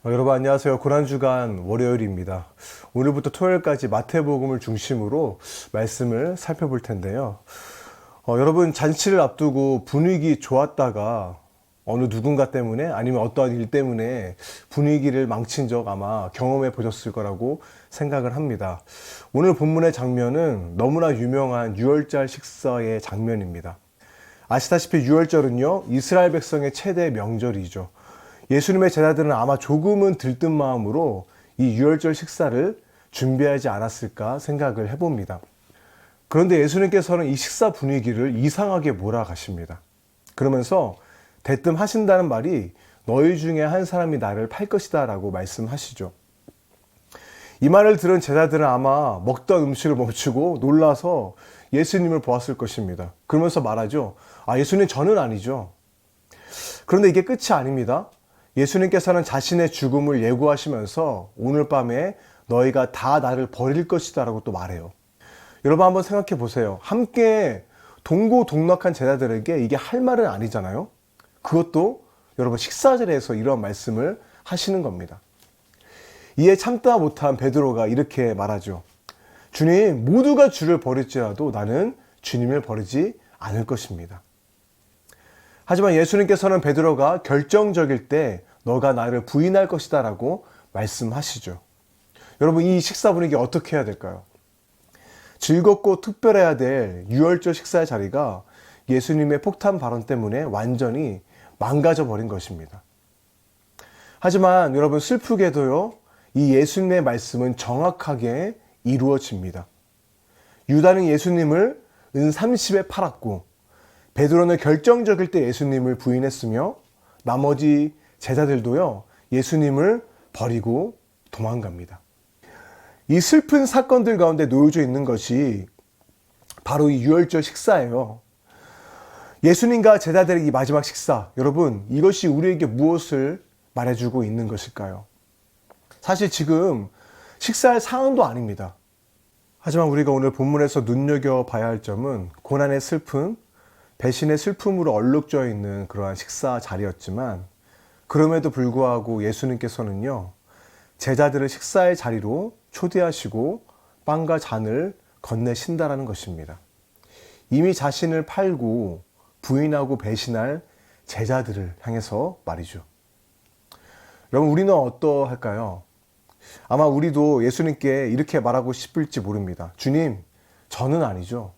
여러분 안녕하세요. 고난주간 월요일입니다. 오늘부터 토요일까지 마태복음을 중심으로 말씀을 살펴볼 텐데요. 여러분 잔치를 앞두고 분위기 좋았다가 어느 누군가 때문에 아니면 어떠한 일 때문에 분위기를 망친 적 아마 경험해 보셨을 거라고 생각을 합니다. 오늘 본문의 장면은 너무나 유명한 유월절 식사의 장면입니다. 아시다시피 유월절은요, 이스라엘 백성의 최대 명절이죠. 예수님의 제자들은 아마 조금은 들뜬 마음으로 이 유월절 식사를 준비하지 않았을까 생각을 해봅니다. 그런데 예수님께서는 이 식사 분위기를 이상하게 몰아가십니다. 그러면서 대뜸 하신다는 말이 너희 중에 한 사람이 나를 팔 것이다 라고 말씀하시죠. 이 말을 들은 제자들은 아마 먹던 음식을 멈추고 놀라서 예수님을 보았을 것입니다. 그러면서 말하죠. 예수님 저는 아니죠. 그런데 이게 끝이 아닙니다. 예수님께서는 자신의 죽음을 예고하시면서 오늘 밤에 너희가 다 나를 버릴 것이다 라고 또 말해요. 여러분 한번 생각해 보세요. 함께 동고동락한 제자들에게 이게 할 말은 아니잖아요. 그것도 여러분 식사 자리에서 이런 말씀을 하시는 겁니다. 이에 참다 못한 베드로가 이렇게 말하죠. 주님, 모두가 주를 버릴지라도 나는 주님을 버리지 않을 것입니다. 하지만 예수님께서는 베드로가 결정적일 때 너가 나를 부인할 것이다 라고 말씀하시죠. 여러분 이 식사 분위기 어떻게 해야 될까요? 즐겁고 특별해야 될 유월절 식사의 자리가 예수님의 폭탄 발언 때문에 완전히 망가져 버린 것입니다. 하지만 여러분 슬프게도요, 이 예수님의 말씀은 정확하게 이루어집니다. 유다는 예수님을 은 30에 팔았고 베드로는 결정적일 때 예수님을 부인했으며 나머지 제자들도요, 예수님을 버리고 도망갑니다. 이 슬픈 사건들 가운데 놓여져 있는 것이 바로 이 유월절 식사예요. 예수님과 제자들의 이 마지막 식사, 여러분 이것이 우리에게 무엇을 말해주고 있는 것일까요? 사실 지금 식사할 상황도 아닙니다. 하지만 우리가 오늘 본문에서 눈여겨봐야 할 점은 고난의 슬픔, 배신의 슬픔으로 얼룩져 있는 그러한 식사 자리였지만 그럼에도 불구하고 예수님께서는요, 제자들을 식사의 자리로 초대하시고 빵과 잔을 건네신다라는 것입니다. 이미 자신을 팔고 부인하고 배신할 제자들을 향해서 말이죠. 여러분 우리는 어떠할까요? 아마 우리도 예수님께 이렇게 말하고 싶을지 모릅니다. 주님, 저는 아니죠.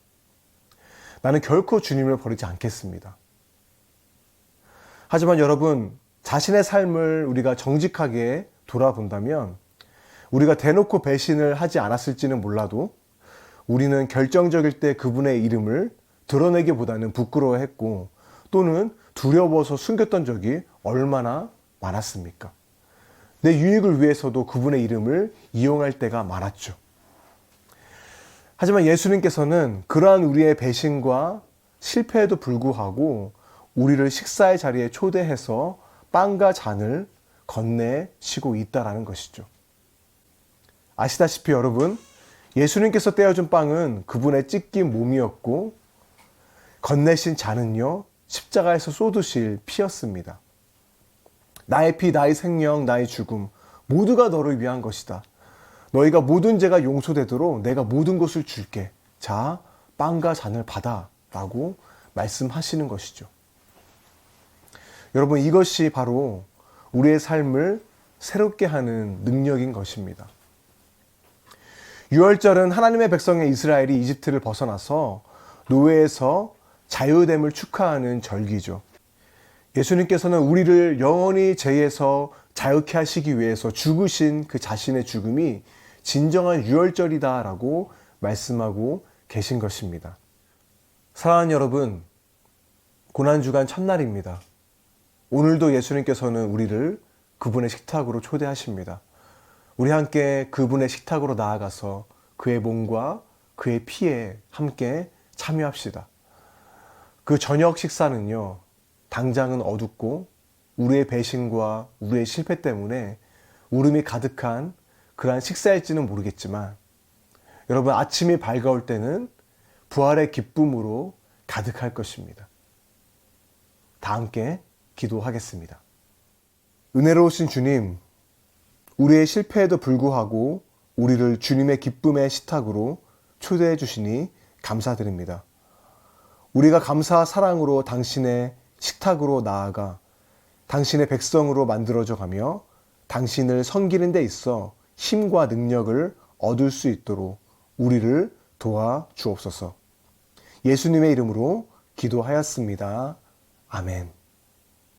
나는 결코 주님을 버리지 않겠습니다. 하지만 여러분, 자신의 삶을 우리가 정직하게 돌아본다면 우리가 대놓고 배신을 하지 않았을지는 몰라도 우리는 결정적일 때 그분의 이름을 드러내기보다는 부끄러워했고 또는 두려워서 숨겼던 적이 얼마나 많았습니까? 내 유익을 위해서도 그분의 이름을 이용할 때가 많았죠. 하지만 예수님께서는 그러한 우리의 배신과 실패에도 불구하고 우리를 식사의 자리에 초대해서 빵과 잔을 건네시고 있다라는 것이죠. 아시다시피 여러분, 예수님께서 떼어준 빵은 그분의 찢긴 몸이었고 건네신 잔은요, 십자가에서 쏟으실 피였습니다. 나의 피, 나의 생명, 나의 죽음 모두가 너를 위한 것이다. 너희가 모든 죄가 용서되도록 내가 모든 것을 줄게. 자, 빵과 잔을 받아 라고 말씀하시는 것이죠. 여러분 이것이 바로 우리의 삶을 새롭게 하는 능력인 것입니다. 유월절은 하나님의 백성의 이스라엘이 이집트를 벗어나서 노예에서 자유됨을 축하하는 절기죠. 예수님께서는 우리를 영원히 죄에서 자유케 하시기 위해서 죽으신 그 자신의 죽음이 진정한 유월절이다 라고 말씀하고 계신 것입니다. 사랑하는 여러분, 고난주간 첫날입니다. 오늘도 예수님께서는 우리를 그분의 식탁으로 초대하십니다. 우리 함께 그분의 식탁으로 나아가서 그의 몸과 그의 피에 함께 참여합시다. 그 저녁 식사는요, 당장은 어둡고 우리의 배신과 우리의 실패 때문에 울음이 가득한 그러한 식사일지는 모르겠지만 여러분 아침이 밝아올 때는 부활의 기쁨으로 가득할 것입니다. 다 함께 기도하겠습니다. 은혜로우신 주님, 우리의 실패에도 불구하고 우리를 주님의 기쁨의 식탁으로 초대해 주시니 감사드립니다. 우리가 감사와 사랑으로 당신의 식탁으로 나아가 당신의 백성으로 만들어져 가며 당신을 섬기는 데 있어 힘과 능력을 얻을 수 있도록 우리를 도와 주옵소서. 예수님의 이름으로 기도하였습니다. 아멘.